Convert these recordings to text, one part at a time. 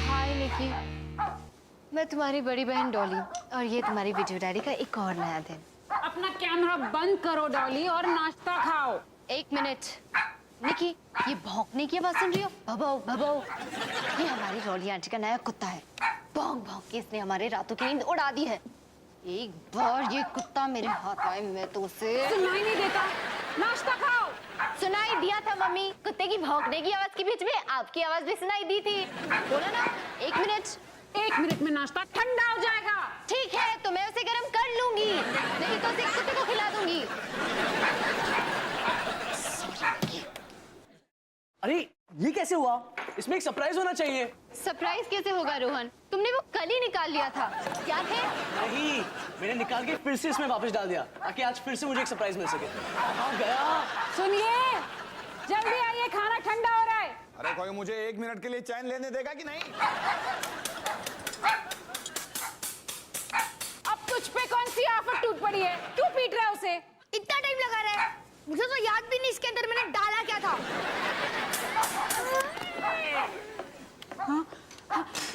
हाय निकी, मैं तुम्हारी बड़ी बहन डॉली और ये तुम्हारी वीडियो डायरी का एक और नया दिन। अपना कैमरा बंद करो डॉली और नाश्ता खाओ। एक मिनट निकी, ये भौंकने की आवाज सुन रही हो? भभो भभो, ये हमारी डॉली आंटी का नया कुत्ता है। भौंक भौंक के इसने हमारे रातों की नींद उड़ा दी है। एक बार ये कुत्ता मेरे हाथ आए मैं तो उसे सुनाई नहीं देता, नाश्ता खाओ। सुनाई दिया था मम्मी, कुत्ते की भौंकने की आवाज के बीच में आपकी आवाज भी सुनाई दी थी। बोला ना, एक मिनट। 1 मिनट में नाश्ता ठंडा हो जाएगा। ठीक है, तो मैं उसे गर्म कर लूंगी, नहीं तो उसे कुत्ते को खिला दूंगी। अरे ये कैसे हुआ? इसमें एक सरप्राइज होना चाहिए। सरप्राइज कैसे होगा रोहन? तुमने वो कल ही निकाल लिया था, याद है? नहीं, मैंने निकाल के फिर से इसमें वापस डाल दिया ताकि आज फिर से मुझे एक सरप्राइज मिल सके। कहाँ गया? सुनिए, जल्दी आइए, खाना ठंडा हो रहा है। अरे कोई मुझे 1 मिनट के लिए चैन लेने देगा कि नहीं? अब तुझ पे कौन सी आफत टूट पड़ी है? क्यों पीट रहा है उसे? इतना टाइम लगा रहा है, मुझे तो याद भी नहीं इसके अंदर मैंने डाला क्या था। हाँ,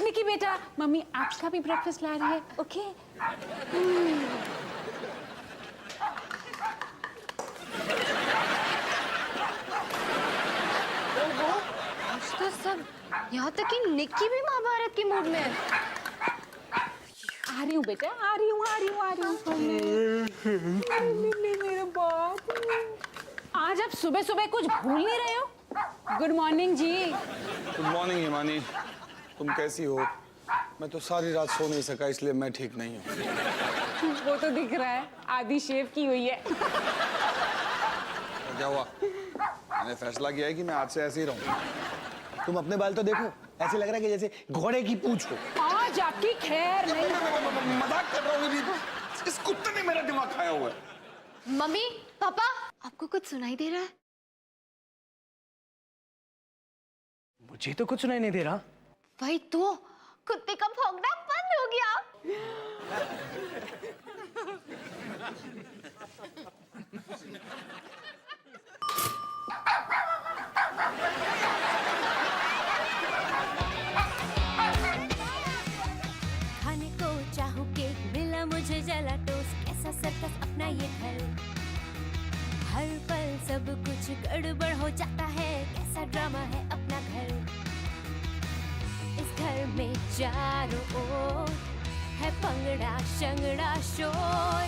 निकी बेटा, मम्मी आपका भी ब्रेकफास्ट ला रही है, ओके? आज तो सब, यहाँ तक कि निक्की भी महाभारत के मूड में है। आ रही हूँ बेटा, आ रही हूँ। मेरा बाप, आज आप सुबह सुबह कुछ भूल नहीं रहे हो? गुड मॉर्निंग जी। गुड मॉर्निंग हिमानी, तुम कैसी हो? मैं तो सारी रात सो नहीं सका इसलिए मैं ठीक नहीं हूँ। वो तो दिख रहा है, आधी शेव की हुई है। तो क्या हुआ? मैंने फैसला किया है कि मैं आज से ऐसे ही रहूँ। तुम अपने बाल तो देखो, ऐसे लग रहा है कि जैसे घोड़े की पूंछ हो। आज आपकी खैर नहीं। मजाक कर रहा हूँ, इस कुत्ते ने मेरा दिमाग खाया हुआ है। मम्मी, पापा, आपको कुछ सुनाई दे रहा है? मुझे तो कुछ सुनाई नहीं दे रहा। भाई तो कुत्ते का भौंकना बंद हो गया। खाने को चाहूं केक, मिला मुझे जला टोस्ट, कैसा सर्कस अपना ये घर। हर पल सब कुछ गड़बड़ हो जाता है, कैसा ड्रामा है अपना घर। इस घर में चारों ओर है पंगड़ा शंगड़ा शोर।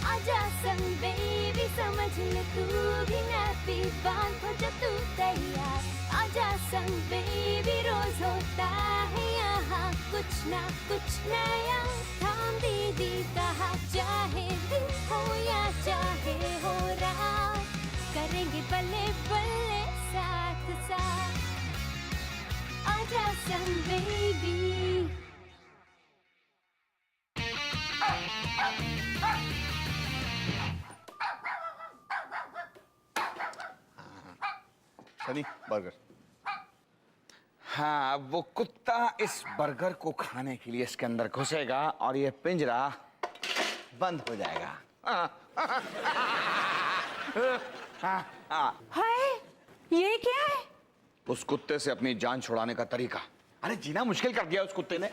आजा संग बेबी, समझ ले तू भी नैपी बांध हो जा तू तैयार। आजा संग बेबी, रोज होता है यहाँ कुछ ना कुछ नया। थाम दीदी कहा, चाहे दिन हो या चाहे हो रात, करेंगे बल्ले बल्ले साथ साथ। आजा संग बेबी। सनी, बर्गर। हाँ, वो कुत्ता इस बर्गर को खाने के लिए इसके अंदर घुसेगा और ये पिंजरा बंद हो जाएगा। हाय, ये क्या है? उस कुत्ते से अपनी जान छुड़ाने का तरीका। अरे जीना मुश्किल कर दिया उस कुत्ते ने।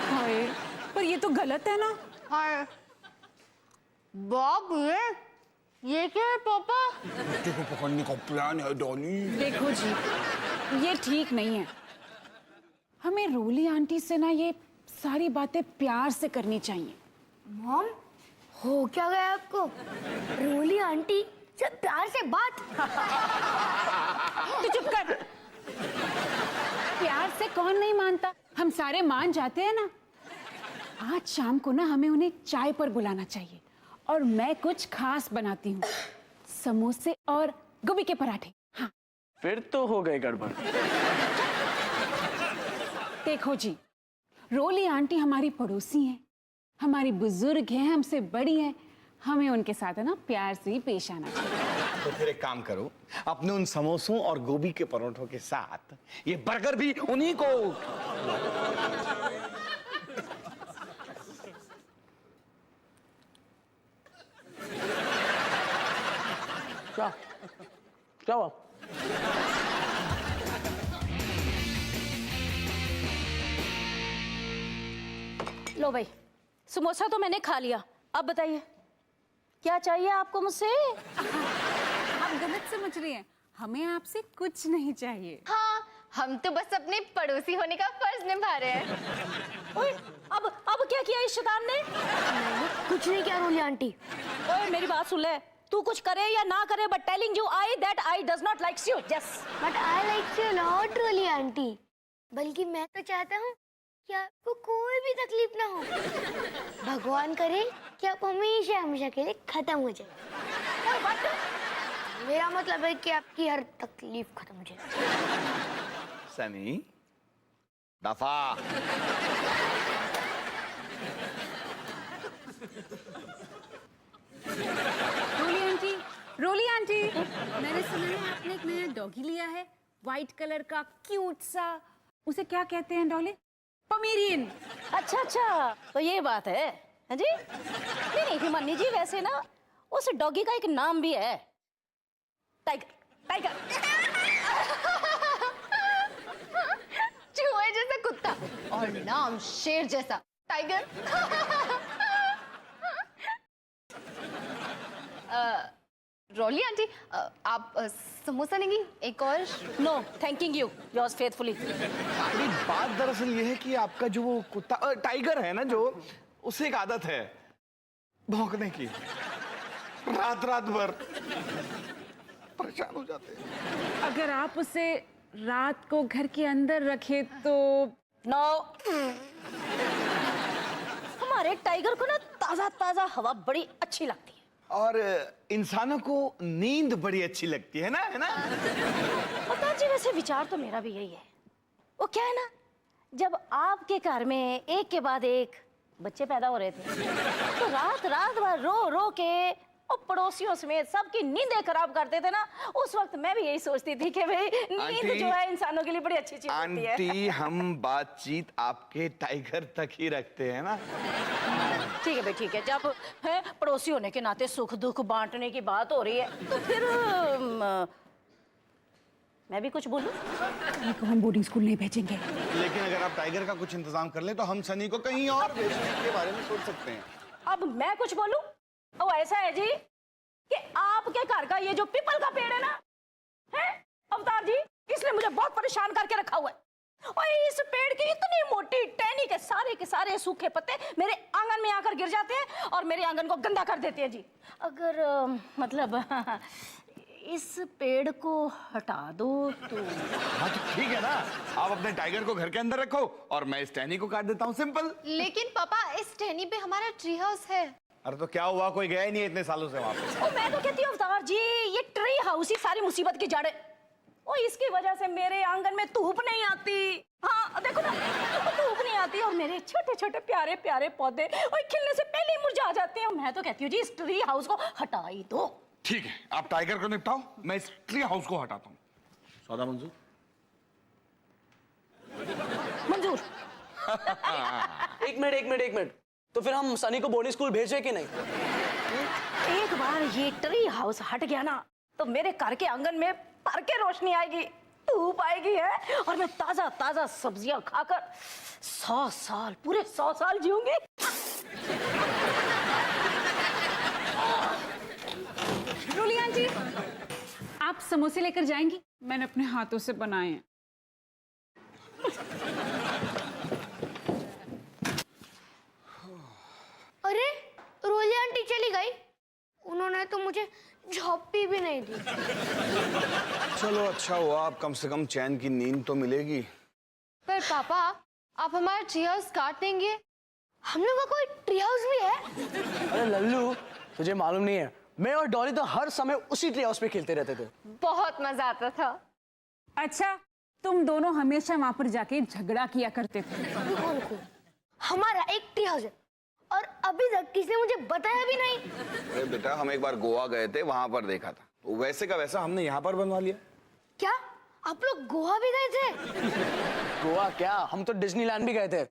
हाय, पर ये तो गलत है ना। हाय बाप रे, ये क्या है पापा? कुत्ते को पकड़ने का प्लान है डॉली। देखो जी, ये ठीक नहीं है। हमें रोली आंटी से ना ये सारी बातें प्यार से करनी चाहिए। मॉम, हो क्या गया आपको? रोली आंटी से प्यार से बात? तो चुप कर। प्यार से कौन नहीं मानता, हम सारे मान जाते हैं ना। आज शाम को ना हमें उन्हें चाय पर बुलाना चाहिए और मैं कुछ खास बनाती हूँ, समोसे और गोभी के पराठे। हाँ, फिर तो हो गए गड़बड़। देखो जी, रोली आंटी हमारी पड़ोसी हैं, हमारी बुजुर्ग हैं, हमसे बड़ी हैं, हमें उनके साथ है ना प्यार से ही पेश आना चाहिए। तो फिर एक काम करो, अपने उन समोसों और गोभी के परोठों के साथ ये बर्गर भी उन्हीं को। क्या क्या हुआ? लो भाई, समोसा तो मैंने खा लिया, अब बताइए क्या चाहिए आपको मुझसे? आप गलत समझ रही हैं, हमें आपसे कुछ नहीं चाहिए। हाँ, हम तो बस अपने पड़ोसी होने का फर्ज निभा रहे हैं। ओए, अब क्या किया इस शैतान ने? कुछ नहीं किया रोली आंटी। ओए मेरी बात सुन ले, तू कुछ करे या ना करे, but telling you I that I does not likes you. Yes, but I like you not Roli aunty, बल्कि मैं तो चाहता हूँ कि आपको कोई भी तकलीफ ना हो। भगवान करे कि आप हमेशा हमेशा के लिए खत्म हो जाए। मेरा मतलब है कि आपकी हर तकलीफ खत्म हो जाए। सनी दफा। रोली आंटी, मैंने सुना है आपने एक नया डॉगी लिया है, व्हाइट कलर का क्यूट सा। उसे क्या कहते हैं डॉली? पमेरियन। अच्छा अच्छा, तो ये बात है। हाँ जी, नहीं हिमानी जी, वैसे ना उस डॉगी का एक नाम भी है, टाइगर। टाइगर। चूहे जैसा कुत्ता और नाम शेर जैसा, टाइगर। रोली आंटी, आप समोसा लेंगी? एक और? No thanking you, yours faithfully. अरे बात दरअसल ये है कि आपका जो वो कुत्ता टाइगर है ना, जो उसे एक आदत है भौंकने की, रात रात भर परेशान हो जाते हैं। अगर आप उसे रात को घर के अंदर रखे तो? नो, हमारे टाइगर को ना ताजा ताजा हवा बड़ी अच्छी लगती है, और इंसानों को नींद बड़ी अच्छी लगती है ना? पता जी, वैसे विचार तो मेरा भी यही है। वो क्या है ना, जब आपके घर में एक के बाद एक बच्चे पैदा हो रहे थे, तो रात रात भर रो रो के और पड़ोसियों समेत सबकी नींदें खराब करते थे ना, उस वक्त मैं भी यही सोचती थी कि भाई नींद जो है इंसानों के लिए बड़ी अच्छी चीज होती है। आंटी, हम बातचीत आपके टाइगर तक ही रखते हैं ना। ठीक है भाई, ठीक है। जब है पड़ोसी होने के नाते सुख दुख बांटने की बात हो रही है, तो फिर मैं भी कुछ बोलूं? को हम बोर्डिंग स्कूल नहीं भेजेंगे। लेकिन अगर आप टाइगर का कुछ इंतजाम कर ले तो हम सनी को कहीं और भेजने के बारे में सोच सकते हैं। अब मैं कुछ बोलूं? ओ ऐसा है जी कि आपके घर का ये जो पीपल का पेड़ है ना, है अवतार जी, इसने मुझे बहुत परेशान करके रखा हुआ है। और इस पेड़ की इतनी मोटी टहनी के सारे सूखे पत्ते मेरे आंगन में आकर गिर जाते हैं और मेरे आंगन को गंदा कर देते हैं जी। अगर मतलब इस पेड़ को हटा दो तो? हाँ तो ठीक है ना, आप अपने टाइगर को घर के अंदर रखो और मैं इस टहनी को काट देता हूँ, सिंपल। लेकिन पापा, इस टहनी पे हमारा ट्री हाउस है। अरे तो क्या हुआ, कोई गया ही नहीं इतने सालों से वहाँ पे। मैं तो कहती हूँ अवतार जी, ये ट्री हाउस ही सारी मुसीबत की जड़ है। और इसकी वजह से मेरे आंगन में धूप नहीं आती। हाँ देखो ना, धूप नहीं आती और मेरे छोटे छोटे प्यारे प्यारे पौधे और खिलने से पहले ही मुरझा जाते हैं। मैं तो कहती हूँ जी, इस ट्री हाउस को हटा ही दो। ठीक है, आप टाइगर को निपटाओ, मैं इस ट्री हाउस को हटाता हूँ। सौदा मंजूर? मंजूर। एक मिनट, तो फिर हम सनी को बोर्डिंग स्कूल भेजे कि नहीं? एक बार ये ट्री हाउस हट गया ना, तो मेरे घर के आंगन में भर के रोशनी आएगी, धूप आएगी है, और मैं ताजा ताजा सब्जियां खाकर 100 साल, पूरे 100 साल जीऊंगी। रोली आंटी, आप समोसे लेकर जाएंगी? मैंने अपने हाथों से बनाए हैं। अरे रोली आंटी चली गई, उन्होंने तो मुझे झोंपी भी नहीं दी। चलो अच्छा हुआ, आप कम से कम चैन की नींद तो मिलेगी। पर पापा, आप हमारा ट्री हाउस काट देंगे? हम लोग का कोई ट्री हाउस भी है? अरे लल्लू, तुझे मालूम नहीं है, मैं और डॉली तो हर समय उसी ट्री हाउस पे खेलते रहते थे। बहुत मजा आता था। अच्छा, तुम दोनों हमेशा वहां पर जाके झगड़ा किया करते थे। रुको, हमारा एक ट्री हाउस है और अभी तक किसी ने मुझे बताया भी नहीं। अरे बेटा, हम एक बार गोवा गए थे, वहां पर देखा था, तो वैसे का वैसा हमने यहाँ पर बनवा लिया। क्या आप लोग गोवा भी गए थे? गोवा क्या, हम तो डिज्नीलैंड भी गए थे।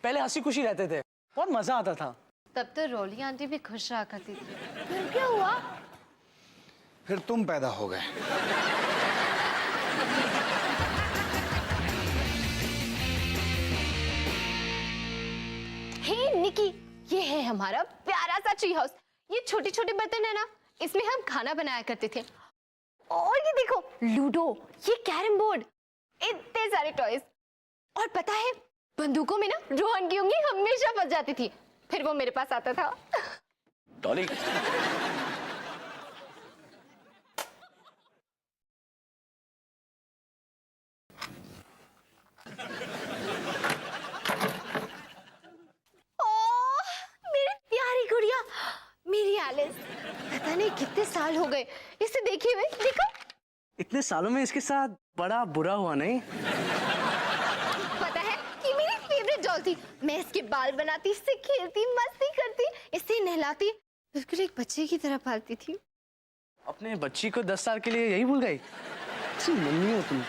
पहले हंसी खुशी रहते थे, बहुत मजा आता था। तब तो रोली आंटी भी खुश रहा करती थी। फिर क्या हुआ? फिर तुम पैदा हो गए। हे हमारा प्यारा सा ट्री हाउस। ये छोटे छोटे बर्तन है ना, इसमें हम खाना बनाया करते थे। और ये देखो लूडो, ये कैरम बोर्ड, इतने सारे टॉयज। और पता है बंदूकों में ना रोहन की उंगली हमेशा फंस जाती थी, फिर वो मेरे पास आता था। डॉली, मेरी प्यारी गुड़िया, मेरी एलिस। पता नहीं कितने साल हो गए इसे देखे हुए। देखो इतने सालों में इसके साथ बड़ा बुरा हुआ नहीं? पता है कि मेरी फेवरेट डॉल थी। मैं इसके बाल बनाती, इससे खेलती, मस्ती करती, इसे नहलाती, बिल्कुल एक बच्चे की तरह पालती थी। अपने बच्ची को 10 साल के लिए यही भूल गई? अच्छी मम्मी हो तुम।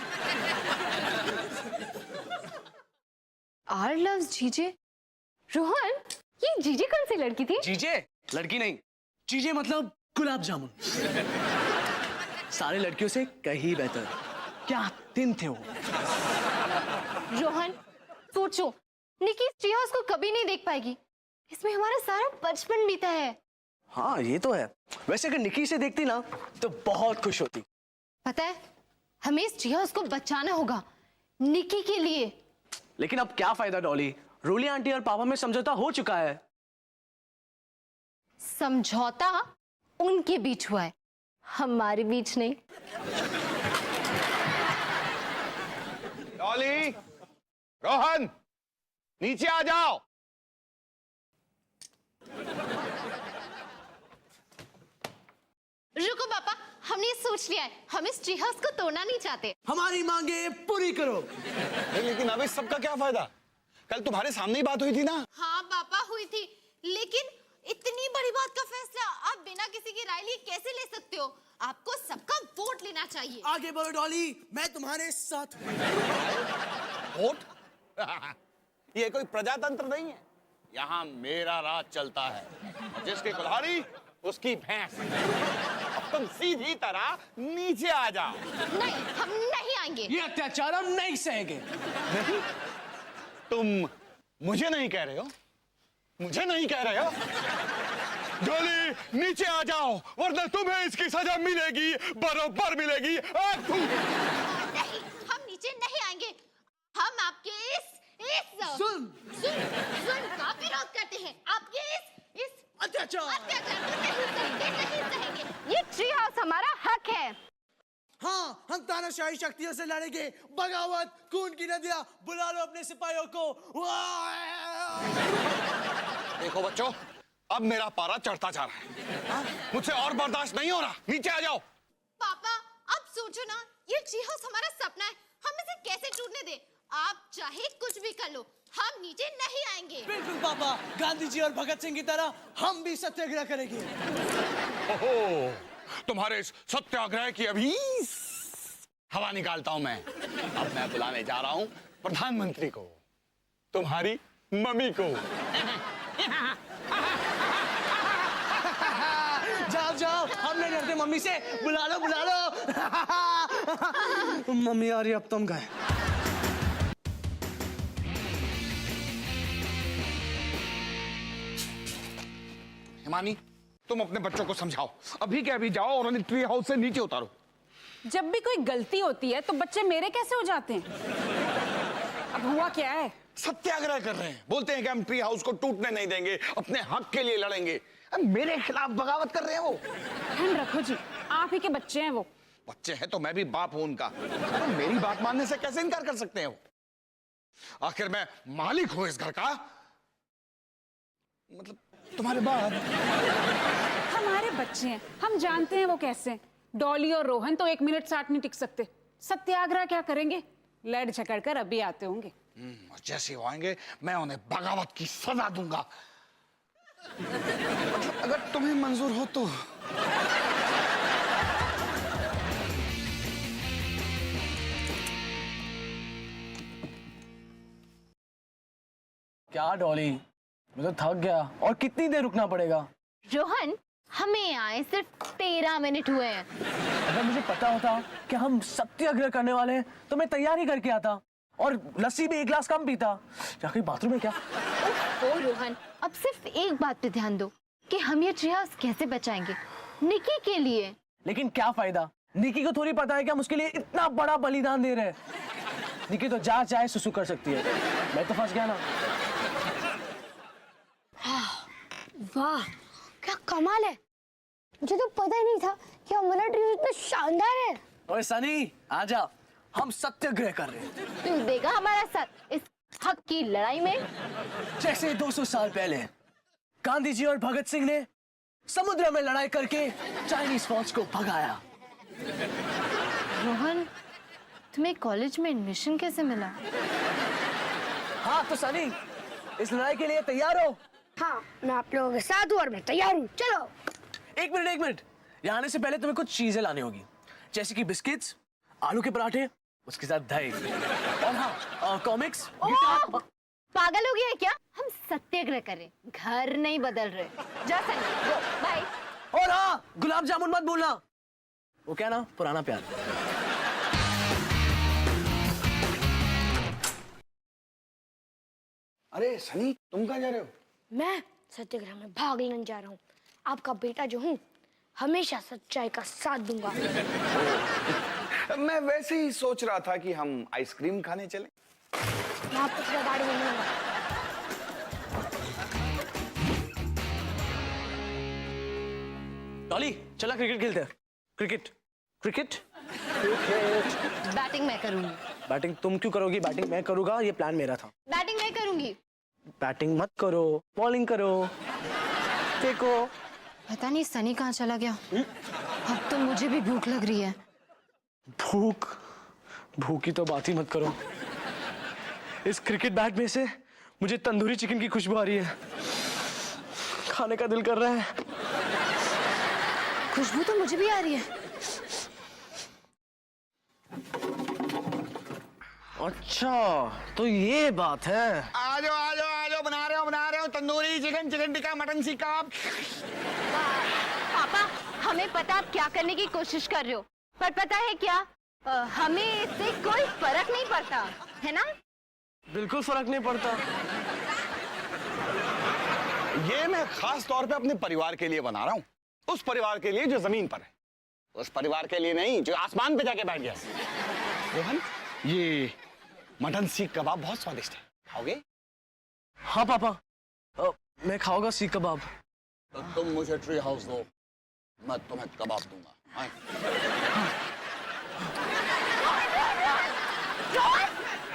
आर लव्स जीजे। रोहन, ये जीजे कौन सी लड़की थी? जीजे लड़की नहीं, जीजे मतलब गुलाब जामुन। सारे लड़कियों से कहीं बेहतर। क्या दिन थे वो। रोहन सोचो, निकी ट्री हाउस को कभी नहीं देख पाएगी। इसमें हमारा सारा बचपन बीता है। हाँ ये तो है। वैसे अगर निकी से देखती ना तो बहुत खुश होती। पता है हमें इस ट्री हाउस को बचाना होगा, निकी के लिए। लेकिन अब क्या फायदा डॉली, रूली आंटी और पापा में समझौता हो चुका है। समझौता उनके बीच हुआ है, हमारे बीच नहीं। डॉली, रोहन, नीचे आ जाओ। रुको पापा, हमने ये सोच लिया है, हम इस ट्री हाउस को तोड़ना नहीं चाहते। हमारी मांगे पूरी करो। लेकिन अब इस सबका क्या फायदा? कल तुम्हारे सामने ही बात हुई थी ना। हाँ पापा हुई थी, लेकिन इतनी बड़ी बात का फैसला आप बिना किसी की राय लिए कैसे ले सकते हो? आपको सबका वोट लेना चाहिए। आगे बढ़ो डॉली, मैं तुम्हारे साथ हूँ। वोट? ये कोई प्रजातंत्र नहीं है, यहाँ मेरा राज चलता है। जिसकी कुल्हाड़ी उसकी भैंस। अब तुम सीधी तरह नीचे आ जाओ। नहीं, हम नहीं आएंगे। ये अत्याचार हम नहीं सहेंगे। नहीं? तुम मुझे नहीं कह रहे हो? मुझे नहीं कह रहे हो? डॉली नीचे आ जाओ, वरना तुम्हें इसकी सजा मिलेगी, बराबर मिलेगी। नहीं, हम नीचे नहीं आएंगे। हम आपके इस जुल्म का विरोध करते हैं। आपके इस अत्याचार को नहीं सहेंगे। ये ट्री हाउस हमारा हक है। हाँ, हम तानाशाही शक्तियों से लड़ेंगे। बगावत, खून की नदियां, बुला लो अपने सिपाहियों को। देखो बच्चों, अब मेरा पारा चढ़ता जा रहा है। मुझसे और बर्दाश्त नहीं हो रहा। नीचे आ जाओ। पापा अब सोचो ना, ये ट्री हाउस हमारा सपना है, हम इसे कैसे टूटने दें? आप चाहे कुछ भी कर लो, हम नीचे नहीं आएंगे। बिल्कुल पापा, गांधी जी और भगत सिंह की तरह हम भी सत्याग्रह करेंगे। ओहो, तुम्हारे इस सत्याग्रह की अभी हवा निकालता हूं मैं। अब मैं बुलाने जा रहा हूं प्रधानमंत्री को, तुम्हारी मम्मी को। जाओ जाओ, हम नहीं डरते मम्मी से। बुला लो बुला लो। मम्मी आ रही, अब तुम गए। हिमानी, तुम अपने बच्चों को समझाओ, अभी के अभी जाओ और उन्हें ट्री हाउस से नीचे उतारो। जब भी कोई गलती होती है तो बच्चे मेरे कैसे हो जाते हैं? अब हुआ क्या है? सत्याग्रह कर रहे हैं, बोलते हैं कि हम ट्री हाउस को टूटने नहीं देंगे, अपने हक के लिए लड़ेंगे। अब मेरे खिलाफ बगावत कर रहे हैं वो। ध्यान रखो जी, आप ही के बच्चे हैं वो। बच्चे हैं तो मैं भी बाप हूं उनका। तो मेरी बात मानने से कैसे इनकार कर सकते हैं वो? आखिर मैं मालिक हूं इस घर का। मतलब तुम्हारे बाद हमारे बच्चे हैं, हम जानते हैं वो कैसे हैं। डॉली और रोहन तो 1 मिनट 60 नहीं टिक सकते। सत्याग्रह क्या करेंगे? लड़ झगड़ कर अभी आते होंगे। जैसे वो आएंगे मैं उन्हें बगावत की सजा दूंगा। मतलब अगर तुम्हें मंजूर हो तो। क्या डॉली, मैं तो थक गया। और कितनी देर रुकना पड़ेगा? रोहन, हमें आए सिर्फ 13 मिनट हुए हैं। अगर मुझे पता होता कि हम सत्याग्रह करने वाले हैं तो मैं तैयारी करके आता। और लस्सी भी 1 गिलास कम पीता। जाके बाथरूम में क्या? ओ रोहन, अब सिर्फ एक बात पे ध्यान दो कि हम ये ट्री हाउस कैसे बचाएंगे निकी के लिए। लेकिन क्या फायदा? निकी को थोड़ी पता है कि हम उसके लिए इतना बड़ा बलिदान दे रहे हैं। निकी तो जहाँ चाहे सुसु कर सकती है, मैं तो फंस गया ना। वाह क्या कमाल है, मुझे तो पता ही नहीं था कि हमारा ट्री इतना शानदार है। ओए सनी, आजा, हम सत्याग्रह कर रहे हैं। तू देगा हमारा साथ इस हक की लड़ाई में। जैसे 200 साल पहले गांधी जी और भगत सिंह ने समुद्र में लड़ाई करके चाइनीज फौज को भगाया। रोहन, तुम्हें कॉलेज में एडमिशन कैसे मिला? हाँ तो सनी, इस लड़ाई के लिए तैयार हो? हाँ मैं आप लोगों के साथ हूँ और मैं तैयार हूँ। चलो। एक मिनट, यहाँ आने से पहले तुम्हें कुछ चीजें लानी होगी, जैसे कि बिस्किट्स, आलू के पराठे, उसके साथ दही, और हाँ कॉमिक्स, गिटार। पागल हो गया है क्या? हम सत्याग्रह कर रहे, घर नहीं बदल रहे। जा सनी, गो, बाय। और हाँ, गुलाब जामुन मत भूलना, वो क्या ना, पुराना प्यार। अरे सनी, तुम कहाँ जा रहे हो? मैं सत्याग्रह में भाग लेने जा रहा हूँ। आपका बेटा जो हूँ हमेशा सच्चाई का साथ दूंगा। मैं वैसे ही सोच रहा था कि हम आइसक्रीम खाने चलें। मैं आपको पूरा गाड़ी में लूंगा। डॉली, चला क्रिकेट खेलते हैं। क्रिकेट। बैटिंग मैं करूंगी। बैटिंग तुम क्यों करोगी? बैटिंग मैं करूंगा, ये प्लान मेरा था। बैटिंग मैं करूंगी। बैटिंग मत करो, बॉलिंग करो। देखो, पता नहीं सनी कहाँ चला गया। अब तो मुझे भी भूख लग रही है। भूख की तो बात ही मत करो। इस क्रिकेट बैट में से मुझे तंदूरी चिकन की खुशबू आ रही है, खाने का दिल कर रहा है। खुशबू तो मुझे भी आ रही है। अच्छा तो ये बात है। आ जाओ, बना रहे हो tandoori chicken, chicken tikka, mutton सीख कबाब। पापा, हमें पता आप क्या करने की कोशिश कर रहे हो, पर पता है क्या, हमें इससे कोई फर्क नहीं पड़ता, है ना? बिल्कुल फर्क नहीं पड़ता। ये मैं खास तौर पे अपने परिवार के लिए बना रहा हूँ, उस परिवार के लिए जो जमीन पर है, उस परिवार के लिए नहीं जो आसमान पे जाके बैठ गया। रोहन, ये मटन सीख कबाब बहुत स्वादिष्ट है, खाओगे? हाँ पापा, मैं खाऊंगा सीख कबाब। तो तुम मुझे ट्री हाउस दो, मैं तुम्हें कबाब दूंगा। हाँ।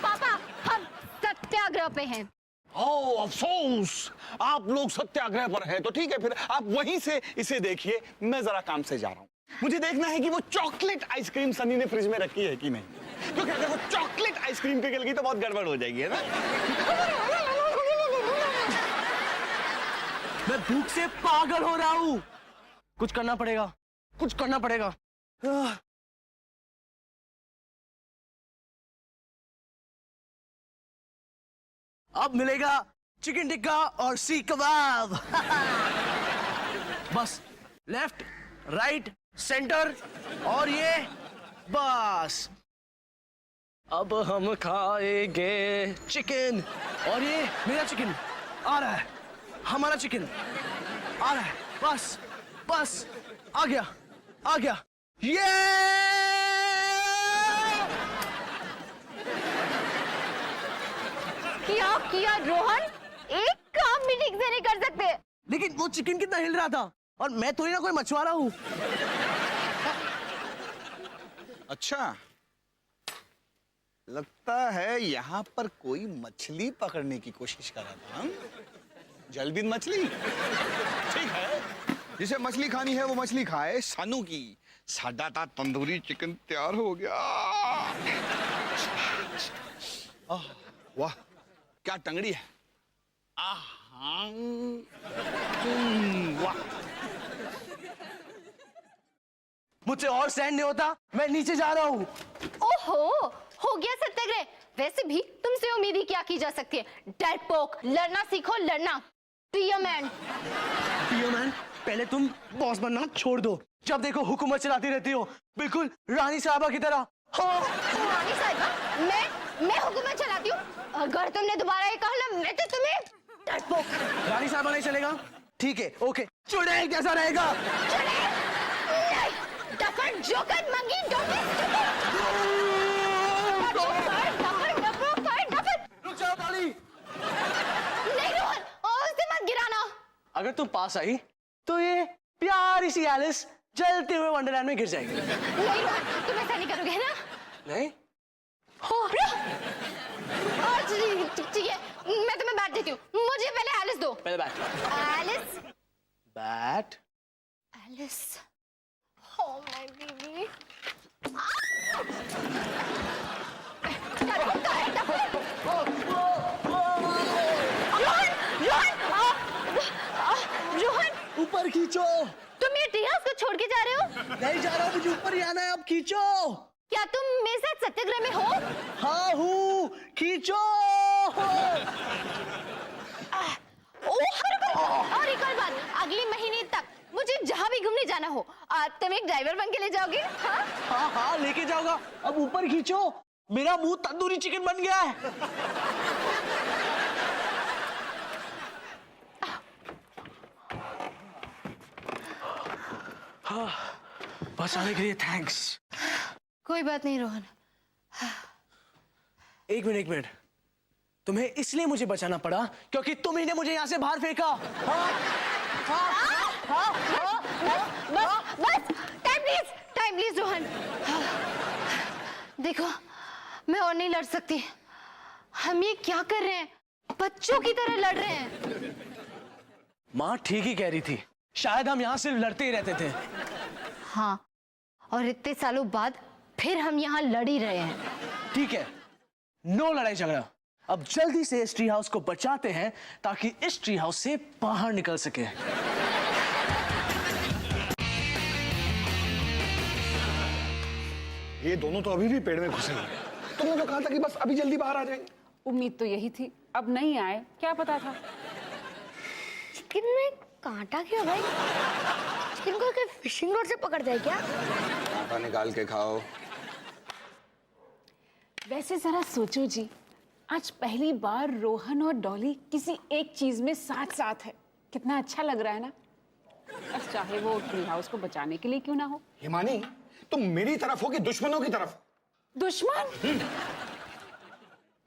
पापा, हम सत्याग्रह पे हैं। ओह अफसोस, आप लोग सत्याग्रह पर हैं, तो ठीक है फिर आप वहीं से इसे देखिए, मैं जरा काम से जा रहा हूँ। मुझे देखना है कि वो चॉकलेट आइसक्रीम सनी ने फ्रिज में रखी है कि नहीं, क्योंकि अगर वो चॉकलेट आइसक्रीम पिघल गई तो बहुत गड़बड़ हो जाएगी, है ना? मैं भूख से पागल हो रहा हूँ, कुछ करना पड़ेगा। अब मिलेगा चिकन टिक्का और सीख कबाब। बस लेफ्ट, राइट, सेंटर, और ये बस। अब हम खाएंगे चिकन, और ये मेरा चिकन आ रहा है, हमारा चिकन आ रहा है। बस आ गया। ये क्या किया रोहन? एक काम भी ठीक से नहीं कर सकते। लेकिन वो चिकन कितना हिल रहा था, और मैं थोड़ी ना कोई मछुआरा हूँ। अच्छा, लगता है यहाँ पर कोई मछली पकड़ने की कोशिश कर रहा था। जलबिन मछली, ठीक है, जिसे मछली खानी है वो मछली खाए। सानू की सादा ता तंदूरी चिकन तैयार हो गया। वाह क्या टंगड़ी है। वाह, मुझसे और सहन नहीं होता, मैं नीचे जा रहा हूँ। ओहो, हो गया सत्याग्रह। वैसे भी तुमसे उम्मीद ही क्या की जा सकती है? डरपोक, लड़ना सीखो, लड़ना। Be a man. पहले तुम बॉस बनना छोड़ दो, जब देखो हुकूमत चलाती रहती हो, बिल्कुल रानी साहबा की तरह। हाँ। रानी साहिबा, मैं मैं हुकूमत चलाती हूँ। अगर तुमने दोबारा ये कहा ना, मैं तो तुम्हें डरपोक। रानी साहब नहीं चलेगा? ठीक है, ओके। चुड़ैल कैसा रहेगा? नहीं, डफर जोकर मंगी डोंगी रुक जाओ काली। नहीं रोहन, उससे मत गिराना। अगर तुम पास आई तो ये प्यारी सी एलिस जलते हुए वंडरलैंड में गिर जाएगी। नहीं रोहन, तुम ऐसा नहीं करोगे ना? नहीं? ठीक है, मैं तुम्हें बैट देती हूँ। मुझे पहले एलिस दो। पहले bat. Alice. Bat. Alice. Oh my baby. Rohan, ऊपर खींचो। तुम ये टी हाउस को छोड़ के जा रहे हो? नहीं जा रहा हूँ, मुझे ऊपर ही आना है। अब खींचो। क्या तुम मेरे साथ सत्याग्रह में हो? हाँ हूँ, खींचो। और एक और बात, अगले महीने तक मुझे जहाँ भी घूमने जाना हो, तुम एक ड्राइवर बन के ले जाओगे? हाँ? हाँ हाँ लेके जाऊंगा। अब ऊपर खींचो, मेरा मुंह तंदूरी चिकन बन गया है। हाँ, बचाने के लिए थैंक्स। कोई बात नहीं रोहन। एक मिनट, तुम्हें इसलिए मुझे बचाना पड़ा क्योंकि तुम ही ने मुझे यहाँ से बाहर फेंका। हाँ? बस टाइम प्लीज रोहन। देखो, मैं और नहीं लड़ सकती। हम ये क्या कर रहे हैं? बच्चों की तरह लड़ रहे हैं। माँ ठीक ही कह रही थी, शायद हम यहाँ सिर्फ लड़ते ही रहते थे। हाँ, और इतने सालों बाद फिर हम यहाँ लड़ ही रहे हैं। ठीक है, नो लड़ाई झगड़ा। अब जल्दी से इस ट्री हाउस को बचाते हैं ताकि इस ट्री हाउस से बाहर निकल सके। ये दोनों तो अभी भी पेड़ में घुसे हुए हैं। तुमने तो कहा था कि बस अभी जल्दी बाहर आ जाएंगे। उम्मीद तो यही थी, अब नहीं आए, क्या पता था। चिकन में कांटा क्यों भाई? चिकन को क्या फिशिंग रॉड से पकड़ते हैं क्या? कांटा निकाल के खाओ। वैसे जरा सोचो जी, आज पहली बार रोहन और डॉली किसी एक चीज में साथ साथ है। कितना अच्छा लग रहा है ना? बस चाहे वो ट्री हाउस को बचाने के लिए क्यों ना हो। हिमानी, तुम मेरी तरफ हो कि दुश्मनों की तरफ? दुश्मन?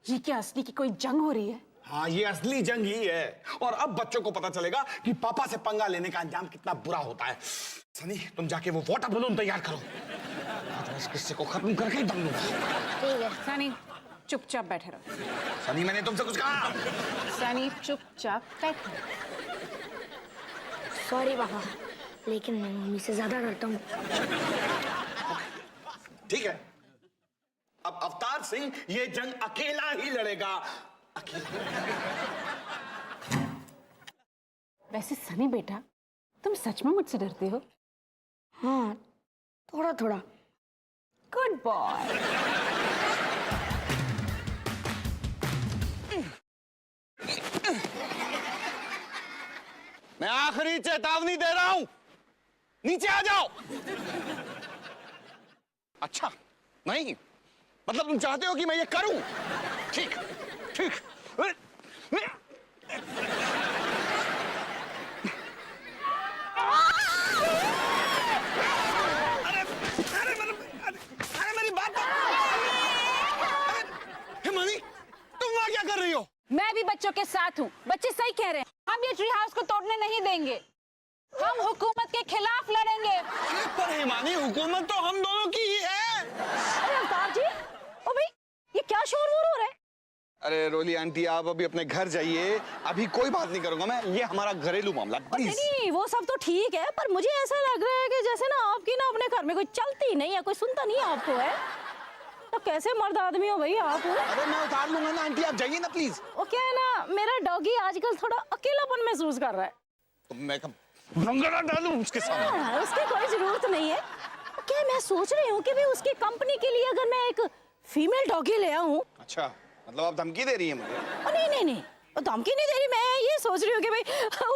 ये क्या असली की कोई जंग हो रही है? हाँ, ये असली जंग ही है। और अब बच्चों को पता चलेगा कि पापा से पंगा लेने का अंजाम कितना बुरा होता है। सनी, तुम जाके वो वाटर बलून तैयार करो। आज इस किस्से को खत्म करके ही दम लूंगा। ठीक है। सनी चुपचाप बैठे रहो। सनी, मैंने तुमसे कुछ कहा? सनी चुपचाप बैठो। सॉरी पापा, लेकिन मैं मम्मी से ज्यादा डरता हूँ। ठीक है, अब अवतार सिंह ये जंग अकेला ही लड़ेगा। वैसे सनी बेटा, तुम सच में मुझसे डरते हो? हाँ, थोड़ा थोड़ा। Good boy. मैं आखिरी चेतावनी दे रहा हूं, नीचे आ जाओ। अच्छा, नहीं मतलब तुम चाहते हो कि मैं ये करूं? ठीक ठीक। अरे मेरी बात तो। हिमानी, तुम वहां क्या कर रही हो? मैं भी बच्चों के साथ हूँ। बच्चे सही कह रहे हैं, हम ये ट्री हाउस को तोड़ने नहीं देंगे। हम हुकूमत के खिलाफ लड़ेंगे। पर हिमानी, हुकूमत तो हम दोनों की ही है। अरे अवतार जी, ओ भाई, ये क्या शोर-वोर हो रहा है? अरे रोली आंटी, आप अभी अपने घर जाइए। अभी कोई बात नहीं करूंगा मैं, ये हमारा घरेलू मामला। प्लीज। नहीं, वो सब तो ठीक है, पर मुझे ऐसा लग रहा है कि जैसे ना आपकी ना अपने घर में कोई चलती नहीं है, कोई सुनता नहीं है आपको, है? तो कैसे मर्द आदमी हो भाई आप? अरे मैं उतार लूंगा ना आंटी, आप जाइए ना प्लीज। वो क्या है ना, मेरा डॉगी आजकल थोड़ा अकेलापन महसूस कर रहा है। तो मैं कब रंगना डालूं उसके सामने? हाँ, उसकी कोई जरूरत नहीं है। क्या मैं सोच रही हूँ कि भी उसकी कंपनी के लिए अगर मैं एक फीमेल डॉगी ले आऊं। अच्छा, मतलब आप धमकी दे रही हैं मुझे? नहीं नहीं नहीं, धमकी नहीं दे रही। मैं ये सोच रही हूँ कि भाई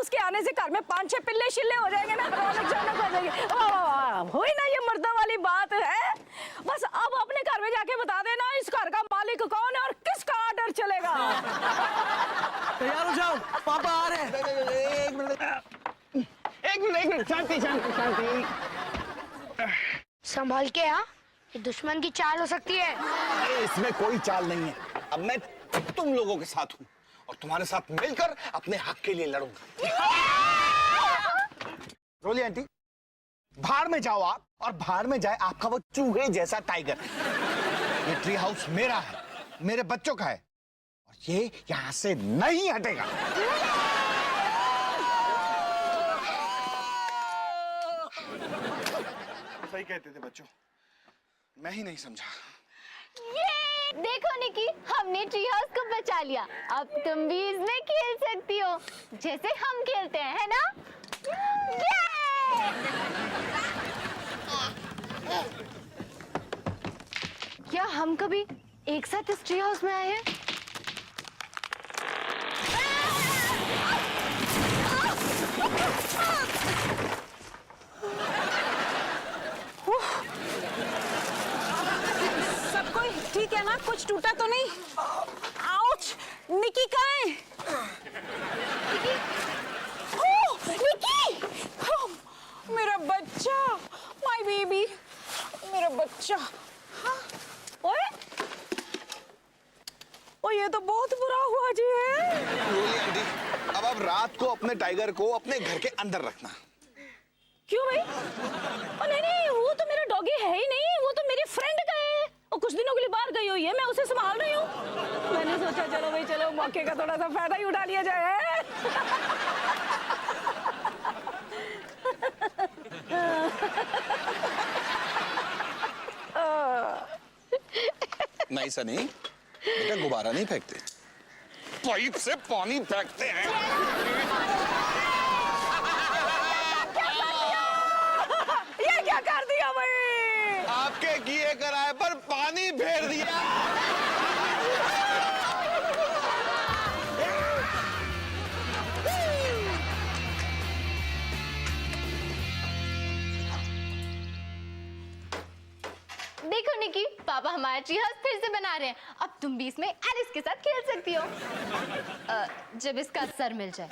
उसके आने से घर में 5-6 पिल्ले शिल्ले हो जाएंगे ना, रौनक जौनक हो जाएगी। वाह वाह वाह, हुई ना ये मर्दों वाली बात है। बस अब अपने घर में जाके बता देना इस घर का मालिक कौन है और किसका ऑर्डर चलेगा। तैयार हो जाओ, पापा आ रहे हैं। एक मिनट, शांति शांति शांति। संभाल के हाँ, ये दुश्मन की चाल हो सकती है। अरे इसमें कोई चाल नहीं है। अब मैं तुम लोगों के साथ हूँ और तुम्हारे साथ मिलकर अपने हक के लिए लड़ूंगा। रोली आंटी, भाड़ में जाओ आप, और भाड़ में जाए आपका वो चूहे जैसा टाइगर। ये ट्री हाउस मेरा है, मेरे बच्चों का है, और ये यहां से नहीं हटेगा। सही कहते थे बच्चों, मैं ही नहीं समझा। ये देखो निकी, हमने ट्री हाउस को बचा लिया। अब तुम भी इसमें खेल सकती हो जैसे हम खेलते हैं, है ना? क्या हम कभी एक साथ इस ट्री हाउस में आए हैं? सब कोई ठीक है ना? कुछ टूटा तो नहीं? आउच! निकी कहाँ है? ओह, निकी! ओह, मेरा बच्चा, माय बेबी, मेरा बच्चा। हाँ? ओए ओ, ये तो बहुत बुरा हुआ जी है। रोली आंटी, अब आप रात को अपने टाइगर को अपने घर के अंदर रखना। क्यों भाई? ओ नहीं नहीं, वो तो मेरा डॉगी है ही नहीं, वो तो मेरी फ्रेंड का है। वो कुछ दिनों के लिए बाहर गई हुई है, मैं उसे संभाल रही हूँ। मैंने सोचा चलो भाई, चलो मौके का थोड़ा सा फायदा ही उठा लिया जाए। नहीं सनी, बेटा गुब्बारा नहीं फेंकते, पाइप से पानी फेंकते हैं। ये क्या कर दिया भाई? आपके किए कराए पर पानी फेर दिया। देखो निकी, पापा हमारा ट्री हाउस फिर से बना रहे हैं। अब तुम भी इसमें एलिस के साथ खेल सकती हो, जब इसका सर मिल जाए।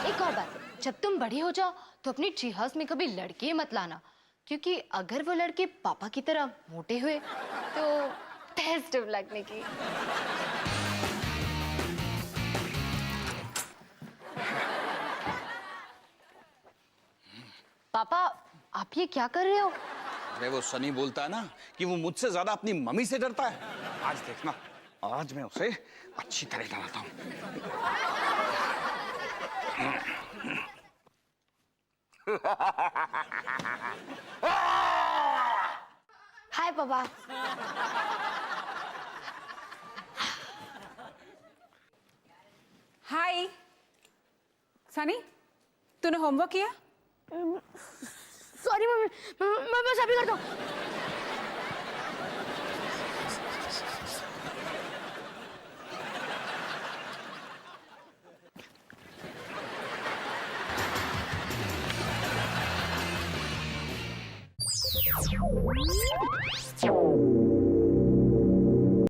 एक और बात, जब तुम बड़ी हो जाओ तो अपनी ट्री हाउस में कभी लड़के मत लाना, क्योंकि अगर वो लड़के पापा की तरह मोटे हुए तो बेस्ट ऑफ लक निकी। पापा, आप ये क्या कर रहे हो? अरे वो सनी बोलता है ना कि वो मुझसे ज्यादा अपनी मम्मी से डरता है। आज देखना, आज मैं उसे अच्छी तरह डराता हूँ। हाय पापा। हाय सनी, तूने होमवर्क किया? सॉरी मम्मी, मैं बस अभी करता हूँ।